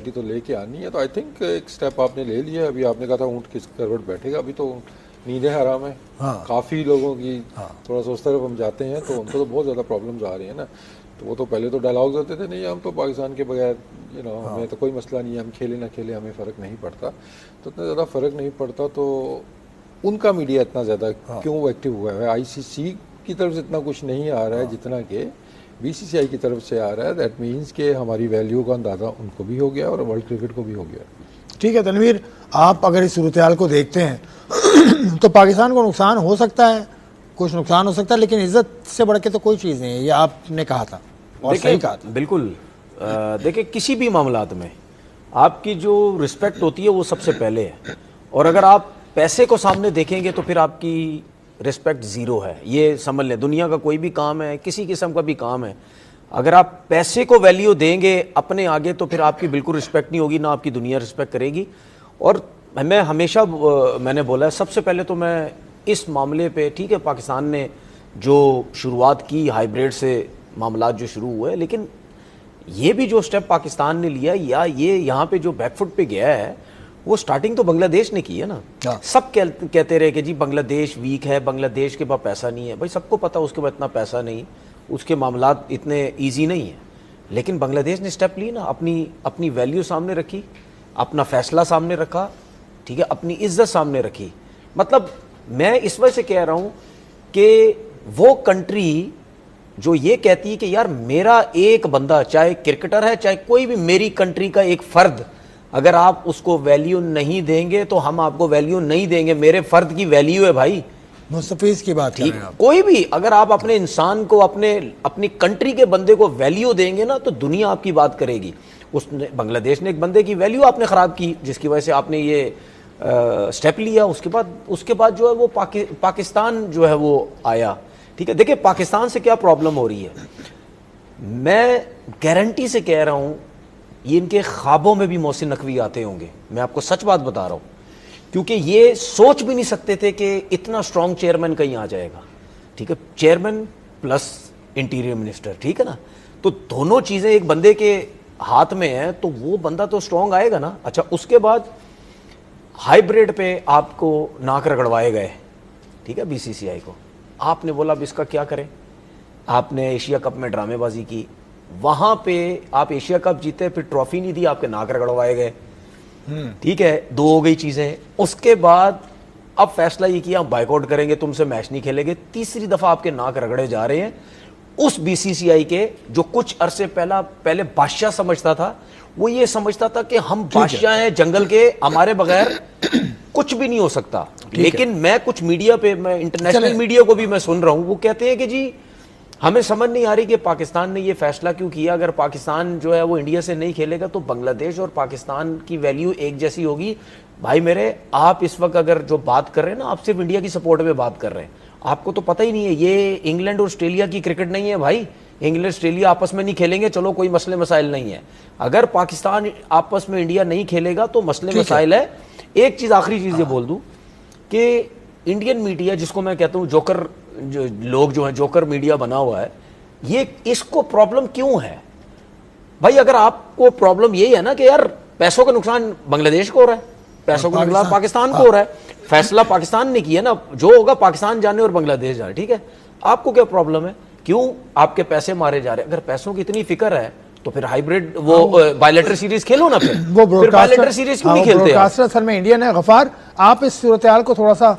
Stability تو لے کے آنی ہے. تو آئی تھنک ایک اسٹیپ آپ نے لے لیا ہے. ابھی آپ نے کہا تھا اونٹ کس کروٹ بیٹھے گا, ابھی تو نیندیں حرام ہیں کافی لوگوں کی. تھوڑا سا اس طرف ہم جاتے ہیں تو ان کو تو بہت زیادہ پرابلمز آ رہی ہیں نا. تو وہ تو پہلے تو ڈائلاگز ہوتے تھے, نہیں ہم تو پاکستان کے بغیر ہمیں تو کوئی مسئلہ نہیں ہے, ہم کھیلیں نہ کھیلیں ہمیں فرق نہیں پڑتا. تو اتنا زیادہ فرق نہیں پڑتا. تو ان کا میڈیا اتنا زیادہ کیوں ایکٹیو ہوا ہے؟ آئی سی سی کی طرف سے اتنا کچھ نہیں آ رہا ہے جتنا کہ بی سی سی آئی کی طرف سے آ رہا ہے. دیٹ مینس کہ ہماری ویلیو کا اندازہ ان کو بھی ہو گیا اور ورلڈ کرکٹ کو بھی ہو گیا. ٹھیک ہے تنویر, آپ اگر اس صورتحال کو دیکھتے ہیں تو پاکستان کو نقصان ہو سکتا ہے, کچھ نقصان ہو سکتا ہے, لیکن عزت سے بڑھ کے تو کوئی چیز نہیں ہے, یہ آپ نے کہا تھا اور صحیح کہا تھا. بالکل. دیکھیں کسی بھی معاملات میں آپ کی جو رسپیکٹ ہوتی ہے وہ سب سے پہلے ہے, اور اگر آپ پیسے کو سامنے دیکھیں گے تو پھر آپ کی رسپیکٹ زیرو ہے. یہ سمجھ لیں, دنیا کا کوئی بھی کام ہے, کسی قسم کا بھی کام ہے, اگر آپ پیسے کو ویلیو دیں گے اپنے آگے تو پھر آپ کی بالکل رسپیکٹ نہیں ہوگی, نہ آپ کی دنیا رسپیکٹ کرے گی. اور میں ہمیشہ میں نے بولا ہے, سب سے پہلے تو میں اس معاملے پہ, ٹھیک ہے پاکستان نے جو شروعات کی ہائیبریڈ سے معاملات جو شروع ہوئے, لیکن یہ بھی جو سٹیپ پاکستان نے لیا یا یہ یہاں پہ جو بیک فٹ پہ گیا ہے وہ سٹارٹنگ تو بنگلہ دیش نے کی ہے نا. سب کہتے رہے کہ جی بنگلہ دیش ویک ہے, بنگلہ دیش کے پاس پیسہ نہیں ہے. بھائی سب کو پتا اس کے پاس اتنا پیسہ نہیں, اس کے معاملات اتنے ایزی نہیں ہیں, لیکن بنگلہ دیش نے سٹیپ لی نا, اپنی ویلیو سامنے رکھی, اپنا فیصلہ سامنے رکھا, ٹھیک ہے, اپنی عزت سامنے رکھی. مطلب میں اس وجہ سے کہہ رہا ہوں کہ وہ کنٹری جو یہ کہتی ہے کہ یار میرا ایک بندہ, چاہے کرکٹر ہے چاہے کوئی بھی, میری کنٹری کا ایک فرد, اگر آپ اس کو ویلیو نہیں دیں گے تو ہم آپ کو ویلیو نہیں دیں گے. میرے فرد کی ویلیو ہے بھائی. مستفیض کی بات ٹھیک, کوئی بھی اگر آپ اپنے انسان کو, اپنی کنٹری کے بندے کو ویلیو دیں گے نا تو دنیا آپ کی بات کرے گی. اس نے بنگلہ دیش نے ایک بندے کی ویلیو آپ نے خراب کی, جس کی وجہ سے آپ نے یہ سٹیپ لیا. اس کے بعد جو ہے وہ پاکستان جو ہے وہ آیا. ٹھیک ہے, دیکھیں پاکستان سے کیا پرابلم ہو رہی ہے, میں گارنٹی سے کہہ رہا ہوں یہ ان کے خوابوں میں بھی محسن نقوی آتے ہوں گے. میں آپ کو سچ بات بتا رہا ہوں, کیونکہ یہ سوچ بھی نہیں سکتے تھے کہ اتنا اسٹرانگ چیئرمین کہیں آ جائے گا. ٹھیک ہے, چیئرمین پلس انٹیریئر منسٹر, ٹھیک ہے نا, تو دونوں چیزیں ایک بندے کے ہاتھ میں ہیں تو وہ بندہ تو اسٹرانگ آئے گا نا. اچھا, اس کے بعد ہائیبریڈ پہ آپ کو ناک رگڑوائے گئے, ٹھیک ہے, بی سی سی آئی کو. آپ نے بولا اب اس کا کیا کریں, آپ نے ایشیا کپ میں ڈرامے بازی کی, وہاں پہ آپ ایشیا کپ جیتے, پھر ٹرافی نہیں دی, آپ کے ناک رگڑوائے گئے. ٹھیک ہے, دو ہو گئی چیزیں. اس کے بعد اب فیصلہ یہ کیا ہم بائیک آؤٹ کریں گے, تم سے میچ نہیں کھیلیں گے. تیسری دفعہ آپ کے ناک رگڑے جا رہے ہیں اس بی سی سی آئی کے جو کچھ عرصے پہلے بادشاہ سمجھتا تھا. وہ یہ سمجھتا تھا کہ ہم بادشاہ ہیں جنگل کے, ہمارے بغیر کچھ بھی نہیں ہو سکتا. لیکن میں کچھ میڈیا پہ, میں انٹرنیشنل میڈیا کو بھی میں سن رہا ہوں, وہ کہتے ہیں کہ جی ہمیں سمجھ نہیں آ رہی کہ پاکستان نے یہ فیصلہ کیوں کیا. اگر پاکستان جو ہے وہ انڈیا سے نہیں کھیلے گا تو بنگلہ دیش اور پاکستان کی ویلیو ایک جیسی ہوگی. بھائی میرے, آپ اس وقت اگر جو بات کر رہے ہیں نا, آپ صرف انڈیا کی سپورٹ میں بات کر رہے ہیں. آپ کو تو پتہ ہی نہیں ہے یہ انگلینڈ اور آسٹریلیا کی کرکٹ نہیں ہے بھائی. انگلینڈ آسٹریلیا آپس میں نہیں کھیلیں گے, چلو کوئی مسئلے مسائل نہیں ہے. اگر پاکستان آپس میں انڈیا نہیں کھیلے گا تو مسئلے مسائل ہے. ایک چیز, آخری چیز یہ بول دوں کہ انڈین میڈیا, جس کو میں کہتا ہوں جوکر, لوگ جو ہیں جوکر میڈیا بنا ہوا ہے, یہ اس کو پرابلم کیوں ہے بھائی؟ اگر آپ کو پرابلم یہی ہے نا کہ یار پیسوں کا نقصان بنگلہ دیش کو ہو رہا ہے, پیسوں کا نقصان پاکستان کو ہو رہا ہے, فیصلہ پاکستان نے کیا نا, جو ہوگا پاکستان جانے اور بنگلہ دیش جانے, ٹھیک ہے, آپ کو کیا پرابلم ہے؟ کیوں آپ کے پیسے مارے جا رہے ہیں؟ اگر پیسوں کی اتنی فکر ہے تو پھر ہائیبریڈ وہ بائیلیٹر سیریز کھیلو نا. وہ بائیلیٹر سیریز کیوں نہیں کھیلتے؟ براڈکاسٹر اصل میں انڈین ہے. غفار, آپ اس صورتحال کو تھوڑا سا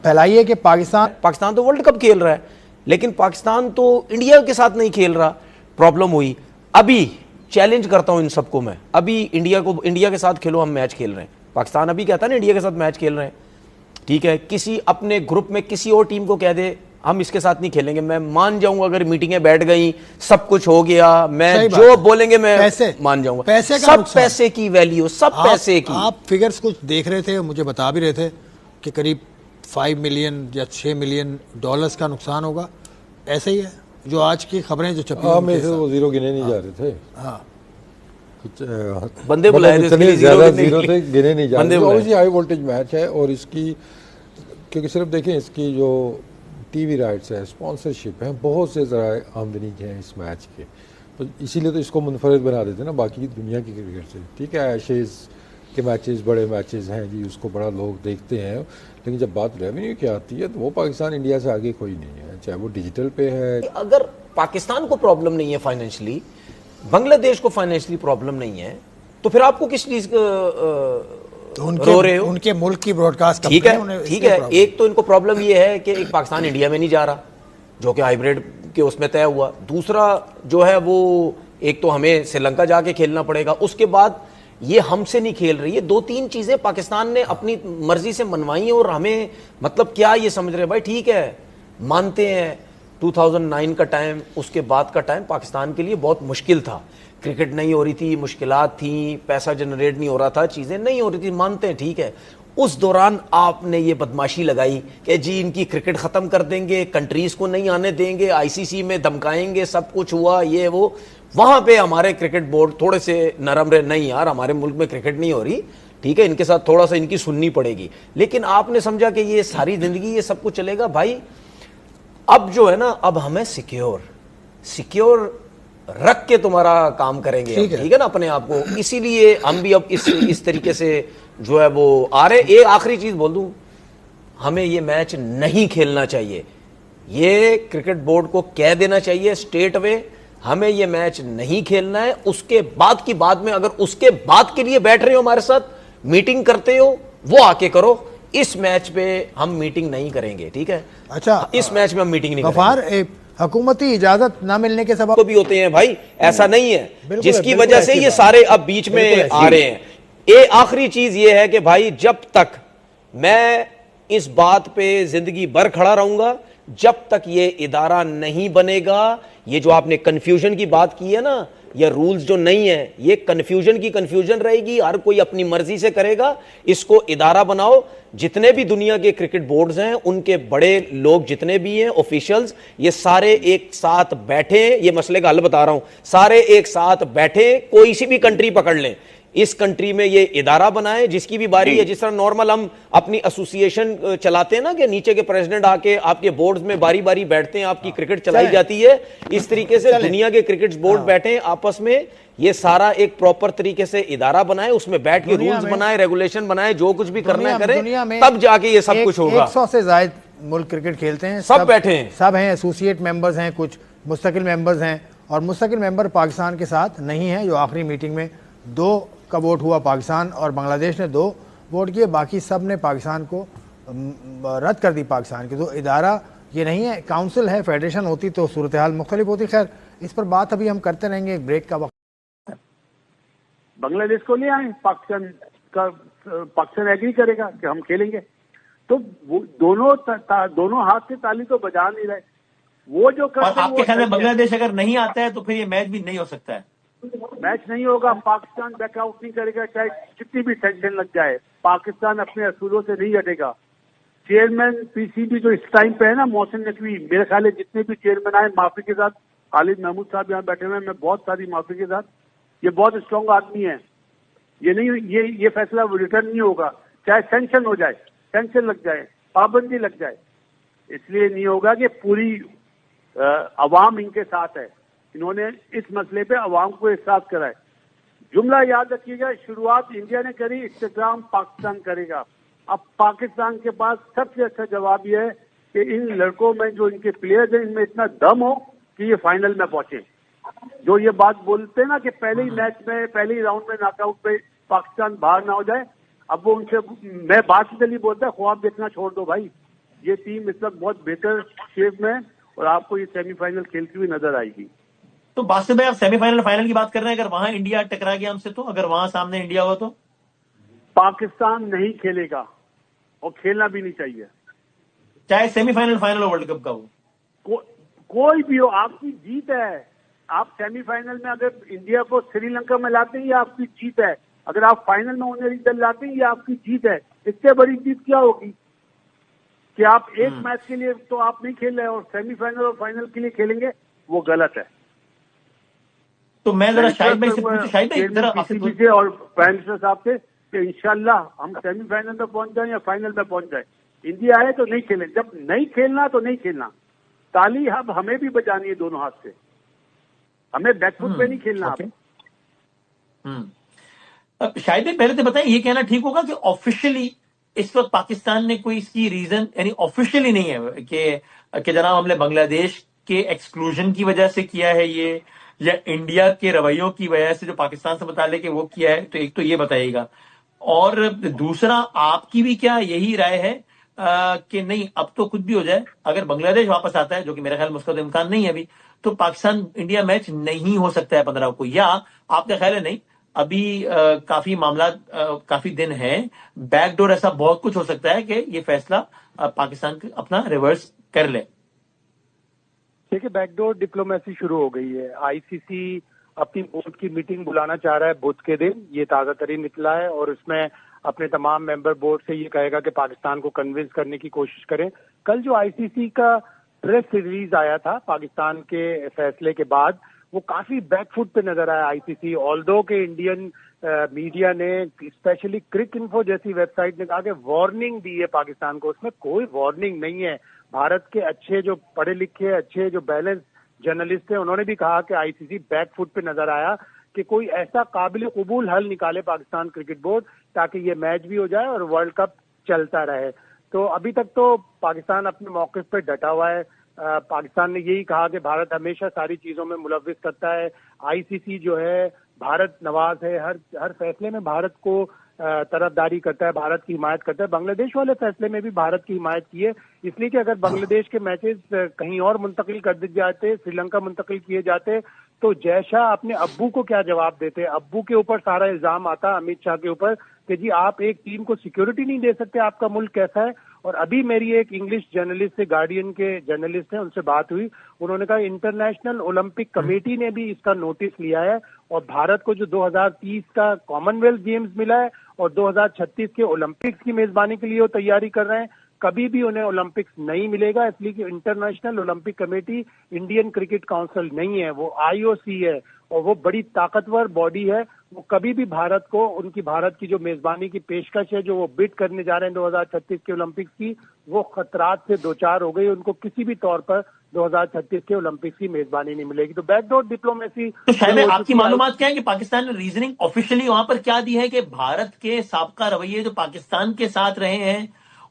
پھیلائیے کہ پاکستان تو ورلڈ کپ کھیل رہا ہے, لیکن پاکستان تو انڈیا کے ساتھ نہیں کھیل رہا. پرابلم ہوئی. ابھی چیلنج کرتا ہوں ان سب کو میں, ابھی انڈیا کے ساتھ کھیلو, ہم میچ کھیل رہے ہیں. پاکستان ابھی کہتا ہے نا انڈیا کے ساتھ میچ کھیل رہے ہیں, ٹھیک ہے, کسی اپنے گروپ میں کسی اور ٹیم کو کہہ دے ہم اس کے ساتھ نہیں کھیلیں گے, میں مان جاؤں گا. اگر میٹنگیں بیٹھ گئیں, سب کچھ ہو گیا, میں جو بولیں گے میں مان جاؤں گا. سب پیسے کی ویلیو, سب پیسے کی. آپ فگرز کچھ دیکھ رہے تھے, مجھے بتا بھی رہے تھے کہ قریب 5 ملین یا 6 ملین ڈالرز کا نقصان ہوگا. ایسے ہی ہے جو آج کی خبریں جو چھپی ہیں, میں وہ زیرو گنے نہیں جا رہے تھے. ہاں, بندے بلائے تھے, اتنے زیادہ زیرو تھے, گنے نہیں جا رہے. اوبویسلی ہائی وولٹیج میچ ہے, اور اس کی کیونکہ صرف دیکھیں اس کی جو ٹی وی رائٹس ہے, اسپانسرشپ ہے, بہت سے ذرائع آمدنی کے ہیں اس میچ کے. تو اسی لیے تو اس کو منفرد بنا دیتے ہیں نا باقی دنیا کی کرکٹ سے. ٹھیک ہے ایشیز کے میچز بڑے میچز ہیں جی, اس کو بڑا لوگ دیکھتے ہیں, لیکن جب بات ریونیو کی آتی ہے تو وہ پاکستان انڈیا سے آگے کوئی نہیں ہے, چاہے وہ ڈیجیٹل پہ ہے. اگر پاکستان کو پرابلم نہیں ہے فائنینشلی, بنگلہ دیش کو فائنینشلی پرابلم نہیں ہے, تو پھر آپ کو کس چیز رو رہے ہو؟ ان کے ملک کی براڈ کاسٹ. ٹھیک ہے, ٹھیک ہے, ایک تو ان کو پرابلم یہ ہے کہ ایک پاکستان انڈیا میں نہیں جا رہا, جو کہ ہائیبریڈ کے اس میں طے ہوا. دوسرا جو ہے وہ ایک تو ہمیں سری لنکا جا کے کھیلنا پڑے گا, اس کے بعد یہ ہم سے نہیں کھیل رہی ہے. 2-3 چیزیں پاکستان نے اپنی مرضی سے منوائی ہیں, اور ہمیں مطلب کیا یہ سمجھ رہے بھائی ٹھیک ہے مانتے ہیں 2009 کا ٹائم, اس کے بعد کا ٹائم پاکستان کے لیے بہت مشکل تھا, کرکٹ نہیں ہو رہی تھی, مشکلات تھیں, پیسہ جنریٹ نہیں ہو رہا تھا, چیزیں نہیں ہو رہی تھی, مانتے ہیں ٹھیک ہے. اس دوران آپ نے یہ بدماشی لگائی کہ جی ان کی کرکٹ ختم کر دیں گے, کنٹریز کو نہیں آنے دیں گے, ICC میں دھمکائیں گے, سب کچھ ہوا یہ وہ. وہاں پہ ہمارے کرکٹ بورڈ تھوڑے سے نرم رہے, نہیں یار ہمارے ملک میں کرکٹ نہیں ہو رہی, ٹھیک ہے ان کے ساتھ تھوڑا سا ان کی سننی پڑے گی. لیکن آپ نے سمجھا کہ یہ ساری زندگی یہ سب کچھ چلے گا. بھائی اب جو ہے نا, اب ہمیں سیکیور رکھ کے تمہارا کام کریں گے, ٹھیک ہے نا, اپنے آپ کو. اسی لیے ہم بھی اب اس طریقے سے جو ہے وہ آ رہے. ایک آخری چیز بول دوں, ہمیں یہ میچ نہیں کھیلنا چاہیے, یہ کرکٹ بورڈ کو کہہ دینا چاہیے اسٹیٹ وے, ہمیں یہ میچ نہیں کھیلنا ہے. اس کے بعد کی بات میں اگر اس کے بعد کے لیے بیٹھ رہے ہو ہمارے ساتھ, میٹنگ کرتے ہو, وہ آ کے کرو. اس میچ پہ ہم میٹنگ نہیں کریں گے, ٹھیک ہے. اچھا, اس میچ میں ہم میٹنگ نہیں غفار, حکومتی اجازت نہ ملنے کے سبب بھی ہوتے ہیں بھائی, ایسا نہیں ہے, جس کی وجہ سے یہ سارے اب بیچ میں آ رہے ہیں. ایک آخری چیز یہ ہے کہ بھائی جب تک میں اس بات پہ زندگی بھر کھڑا رہوں گا, جب تک یہ ادارہ نہیں بنے گا, یہ جو آپ نے کنفیوژن کی بات کی ہے نا, یا رولز جو نہیں ہے, یہ کنفیوژن رہے گی, ہر کوئی اپنی مرضی سے کرے گا. اس کو ادارہ بناؤ. جتنے بھی دنیا کے کرکٹ بورڈز ہیں, ان کے بڑے لوگ جتنے بھی ہیں آفیشلز, یہ سارے ایک ساتھ بیٹھیں, یہ مسئلے کا حل بتا رہا ہوں, سارے ایک ساتھ بیٹھیں, کوئی سی بھی کنٹری پکڑ لیں, اس کنٹری میں یہ ادارہ بنائیں, جس کی بھی باری ہے. جس طرح نارمل ہم اپنی ایسوسیشن چلاتے ہیں نا, کہ نیچے کے پریزیڈنٹ آ کے آپ کے بورڈز میں باری باری بیٹھتے ہیں, آپ کی کرکٹ چلائی جاتی ہے, اس طریقے سے دنیا کے کرکٹ بورڈ بیٹھیں آپس میں, یہ سارا ایک پراپر طریقے سے ادارہ بنائے, اس میں بیٹھ کے رولز بنائے, ریگولیشن بنائے, جو کچھ بھی کرنا ہے کریں, تب جا کے یہ سب کچھ ہوگا. 100 سے زائد ملک کرکٹ کھیلتے ہیں, سب بیٹھے ہیں, سب ہیں ایسوسیٹ ممبرز ہیں, کچھ مستقل ممبرز ہیں, اور مستقل ممبر پاکستان کے ساتھ نہیں ہیں. جو آخری میٹنگ میں 2 کا ووٹ ہوا, پاکستان اور بنگلہ دیش نے 2 ووٹ کیے, باقی سب نے پاکستان کو رد کر دی. پاکستان کی تو ادارہ یہ نہیں ہے, کاؤنسل ہے, فیڈریشن ہوتی تو صورتحال مختلف ہوتی. خیر اس پر بات ابھی ہم کرتے رہیں گے, ایک بریک کا وقت. بنگلہ دیش کو لے آئیں, پاکستان ایگری کرے گا کہ ہم کھیلیں گے, تو وہ دونوں ہاتھ سے تالی تو بجا نہیں رہے. وہ جو کرتے ہیں, آپ کے خیال میں بنگلہ دیش اگر نہیں آتا ہے تو پھر یہ میچ بھی نہیں ہو سکتا ہے؟ میچ نہیں ہوگا, پاکستان بیک آؤٹ نہیں کرے گا, چاہے جتنی بھی ٹینشن لگ جائے. پاکستان اپنے اصولوں سے نہیں ہٹے گا. چیئرمین PCB جو اس ٹائم پہ ہے نا, محسن نقوی, میرے خیال ہے جتنے بھی چیئرمین آئے, معافی کے ساتھ, خالد محمود صاحب یہاں بیٹھے ہوئے ہیں, میں بہت ساری معافی کے ساتھ, یہ بہت اسٹرانگ آدمی ہے. یہ فیصلہ ریٹرن نہیں ہوگا, چاہے سینکشن ہو جائے, سینکشن لگ جائے, پابندی لگ جائے, اس لیے نہیں ہوگا کہ پوری عوام ان کے ساتھ ہے. انہوں نے اس مسئلے پہ عوام کو احساس کرائے. جملہ یاد رکھیے گا, شروعات انڈیا نے کری, اختتام پاکستان کرے گا. اب پاکستان کے پاس سب سے اچھا جواب یہ ہے کہ ان لڑکوں میں جو ان کے پلیئرز ہیں, ان میں اتنا دم ہو کہ یہ فائنل میں پہنچے. جو یہ بات بولتے ہیں نا کہ پہلے ہی میچ میں, پہلے ہی راؤنڈ میں ناک آؤٹ پہ پاکستان باہر نہ ہو جائے, اب وہ ان سے, میں بات سے چلی بولتا ہے, خواب دیکھنا چھوڑ دو بھائی. یہ ٹیم اس وقت بہت بہتر شیپ میں, اور آپ کو یہ سیمی فائنل کھیلتی ہوئی نظر آئے گی. تو باسط بھائی آپ سیمی فائنل کی بات کر رہے ہیں, اگر وہاں انڈیا ٹکرا گیا ہم سے, تو اگر وہاں سامنے انڈیا ہوا تو پاکستان نہیں کھیلے گا, اور کھیلنا بھی نہیں چاہیے, چاہے سیمی فائنل ہو ورلڈ کپ کا ہو, کوئی بھی ہو. آپ کی جیت ہے. آپ سیمی فائنل میں اگر انڈیا کو سری لنکا میں لاتے ہیں, یہ آپ کی جیت ہے. اگر آپ فائنل میں انہیں ریزلٹ لاتے ہیں, یہ آپ کی جیت ہے. اس سے بڑی جیت کیا ہوگی کہ آپ ایک میچ کے لیے تو آپ نہیں کھیل رہے, اور سیمی فائنل اور فائنل کے لیے کھیلیں گے, وہ غلط ہے. تو میں ذرا شاہد بھائی سے پوچھوں, شاہد بھائی ذرا PCB سے اور پرائم منسٹر صاحب سے, کہ انشاءاللہ ہم سیمی فائنل میں پہنچ جائیں یا فائنل میں پہنچ جائیں, انڈیا آئے تو نہیں کھیلیں. جب نہیں کھیلنا تو نہیں کھیلنا. تالی اب ہمیں بھی بجانی ہے دونوں ہاتھ سے. ہمیں بیک فٹ پہ نہیں کھیلنا. آپ شاید پہلے تو بتائیں یہ کہنا ٹھیک ہوگا کہ آفیشلی اس وقت پاکستان نے کوئی اس کی ریزن یعنی آفیشلی نہیں ہے کہ جناب ہم نے بنگلہ دیش کے ایکسکلوژن کی وجہ سے کیا ہے یہ یا انڈیا کے رویوں کی وجہ سے جو پاکستان سے متعلق ہے وہ کیا ہے؟ تو ایک تو یہ بتائیے گا، اور دوسرا آپ کی بھی کیا یہی رائے ہے کہ نہیں اب تو کچھ بھی ہو جائے اگر بنگلہ دیش واپس آتا ہے، جو کہ میرے خیال میں اس کا تو امکان نہیں ہے ابھی، تو پاکستان انڈیا میچ نہیں ہو سکتا ہے 15 کو، یا آپ کا خیال ہے نہیں ابھی کافی معاملات کافی دن ہیں، بیک ڈور ایسا بہت کچھ ہو سکتا ہے کہ یہ فیصلہ پاکستان اپنا ریورس کر لے؟ دیکھیے بیک ڈور ڈپلومیسی شروع ہو گئی ہے. آئی سی سی اپنی بورڈ کی میٹنگ بلانا چاہ رہا ہے بدھ کے دن، یہ تازہ ترین نکلا ہے، اور اس میں اپنے تمام ممبر بورڈ سے یہ کہے گا کہ پاکستان کو کنونس کرنے کی کوشش کریں. کل جو آئی سی سی کا پریس ریلیز آیا تھا پاکستان کے فیصلے کے بعد، وہ کافی بیک فٹ پہ نظر آیا آئی سی سی، آلدو کہ انڈین میڈیا نے اسپیشلی کرک انفو جیسی ویب سائٹ نے کہا کہ وارننگ دی ہے پاکستان کو. اس میں کوئی وارننگ نہیں ہے. بھارت کے اچھے جو پڑھے لکھے اچھے جو بیلنس جرنلسٹ ہیں انہوں نے بھی کہا کہ آئی سی سی بیک فٹ پہ نظر آیا کہ کوئی ایسا قابل قبول حل نکالے پاکستان کرکٹ بورڈ تاکہ یہ میچ بھی ہو جائے اور ورلڈ کپ چلتا رہے. تو ابھی تک تو پاکستان اپنے موقف پہ ڈٹا ہوا ہے. پاکستان نے یہی کہا کہ بھارت ہمیشہ ساری چیزوں میں ملوث کرتا ہے. آئی سی سی جو ہے بھارت نواز ہے، ہر فیصلے میں بھارت کو طرفداری کرتا ہے، بھارت کی حمایت کرتا ہے. بنگلہ دیش والے فیصلے میں بھی بھارت کی حمایت کی ہے، اس لیے کہ اگر بنگلہ دیش کے میچز کہیں اور منتقل کر دیے جاتے، سری لنکا منتقل کیے جاتے، تو جے شاہ اپنے ابو کو کیا جواب دیتے؟ ابو کے اوپر سارا الزام آتا امیت شاہ کے اوپر کہ جی آپ ایک ٹیم کو سیکیورٹی نہیں دے سکتے، آپ کا ملک کیسا ہے. اور ابھی میری ایک انگلش جرنلسٹ سے، گارڈین کے جرنلسٹ ہیں، ان سے بات ہوئی، انہوں نے کہا انٹرنیشنل اولمپک کمیٹی نے بھی اس کا نوٹس لیا ہے اور بھارت کو جو 2030 کا کامن ویلتھ گیمز ملا ہے اور 2036 کے اولمپکس کی میزبانی کے لیے وہ تیاری کر رہے ہیں، کبھی بھی انہیں اولمپکس نہیں ملے گا، اس لیے کہ international Olympic committee Indian cricket council نہیں ہے، وہ آئی او سی ہے اور وہ بڑی طاقتور باڈی ہے. وہ کبھی بھی بھارت کو، ان کی بھارت کی جو میزبانی کی پیشکش ہے جو وہ بڈ کرنے جا رہے ہیں 2036 کے اولمپکس کی، وہ خطرات سے دوچار ہو گئی. ان کو کسی بھی طور پر 2036 کے اولمپکس کی میزبانی نہیں ملے گی. تو بیک ڈور ڈپلومیسی. تو شاید آپ کی معلومات کیا ہے کہ پاکستان نے ریزننگ آفیشلی وہاں پر کیا دی ہے کہ بھارت کے سابقہ رویے جو پاکستان کے ساتھ رہے ہیں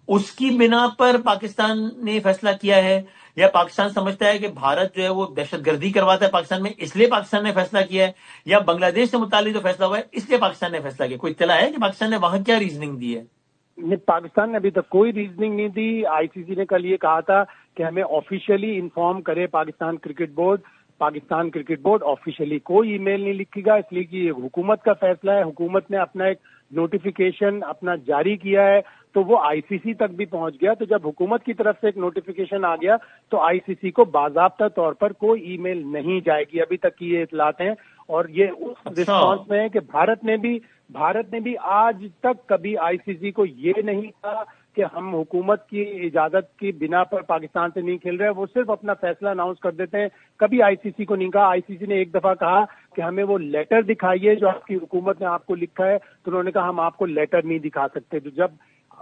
اس کی بنا پر پاکستان نے فیصلہ کیا ہے، یا پاکستان سمجھتا ہے کہ بھارت جو ہے وہ دہشت گردی کرواتا ہے پاکستان میں اس لیے پاکستان نے فیصلہ کیا ہے، یا بنگلہ دیش سے متعلق جو فیصلہ ہوا ہے اس لیے پاکستان نے فیصلہ کیا؟ کوئی اطلاع ہے کہ پاکستان نے وہاں کیا ریزننگ دی ہے؟ پاکستان نے ابھی تک کوئی ریزننگ نہیں دی. آئی سی سی نے کل یہ کہا تھا کہ ہمیں آفیشیلی انفارم کرے Pakistan cricket board. Pakistan cricket board officially کوئی ای میل نہیں لکھے گا، اس لیے کہ یہ حکومت کا فیصلہ ہے. حکومت نے اپنا ایک نوٹیفیکیشن اپنا جاری کیا ہے تو وہ آئی سی سی تک بھی پہنچ گیا. تو جب حکومت کی طرف سے ایک نوٹیفیکیشن آ گیا تو آئی سی سی کو باضابطہ طور پر کوئی ای میل نہیں جائے گی. ابھی تک کی یہ اطلاعات ہیں اور یہ اس رسپانس میں ہے کہ بھارت نے بھی آج تک کبھی آئی سی سی کو یہ نہیں کہا کہ ہم حکومت کی اجازت کی بنا پر پاکستان سے نہیں کھیل رہے. وہ صرف اپنا فیصلہ اناؤنس کر دیتے ہیں، کبھی آئی سی سی کو نہیں کہا. آئی سی سی نے ایک دفعہ کہا کہ ہمیں وہ لیٹر دکھائیے جو آپ کی حکومت نے آپ کو لکھا ہے، تو انہوں نے کہا ہم آپ کو لیٹر نہیں دکھا سکتے. تو جب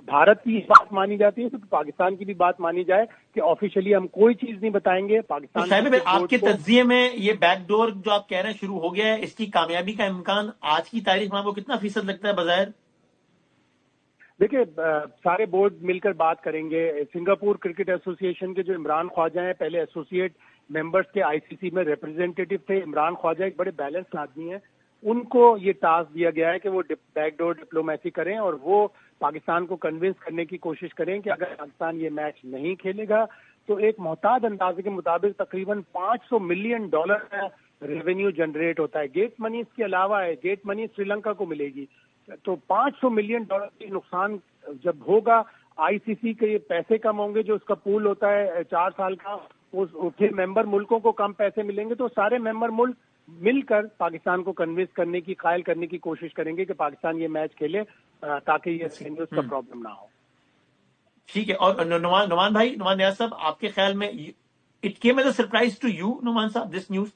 بھارت کی بات مانی جاتی ہے تو پاکستان کی بھی بات مانی جائے کہ آفیشلی ہم کوئی چیز نہیں بتائیں گے. پاکستان شاہد آپ کے تجزیے میں یہ بیک ڈور جو آپ کہہ رہے ہیں شروع ہو گیا ہے، اس کی کامیابی کا امکان آج کی تاریخ میں آپ کو کتنا فیصد لگتا ہے بظاہر؟ دیکھیے سارے بورڈ مل کر بات کریں گے. سنگاپور کرکٹ ایسوسی ایشن کے جو عمران خواجہ ہیں، پہلے ایسوسیٹ ممبرز کے آئی سی سی میں ریپرزینٹیٹو تھے. عمران خواجہ ایک بڑے بیلنس آدمی ہیں، ان کو یہ ٹاسک دیا گیا ہے کہ وہ بیک ڈور ڈپلومیسی کریں اور وہ پاکستان کو کنونس کرنے کی کوشش کریں کہ اگر پاکستان یہ میچ نہیں کھیلے گا تو ایک محتاط اندازے کے مطابق تقریباً $500 ملین کا ریونیو جنریٹ ہوتا ہے. گیٹ منی اس کے علاوہ ہے، گیٹ منی سری لنکا کو ملے گی. تو $500 ملین کی نقصان جب ہوگا، آئی سی سی کے پیسے کم ہوں گے جو اس کا پول ہوتا ہے 4 سال کا، پھر ممبر ملکوں کو کم پیسے ملیں گے، تو سارے ممبر ملک مل کر پاکستان کو کنونس کرنے کی، قائل کرنے کی کوشش کریں گے کہ پاکستان یہ میچ کھیلے تاکہ یہ سینیوز کا پرابلم نہ ہو. ٹھیک ہے. اور نعمان بھائی، نعمان نیاز صاحب، آپ کے خیال میں it came as a surprise to you Nauman صاحب دس نیوز؟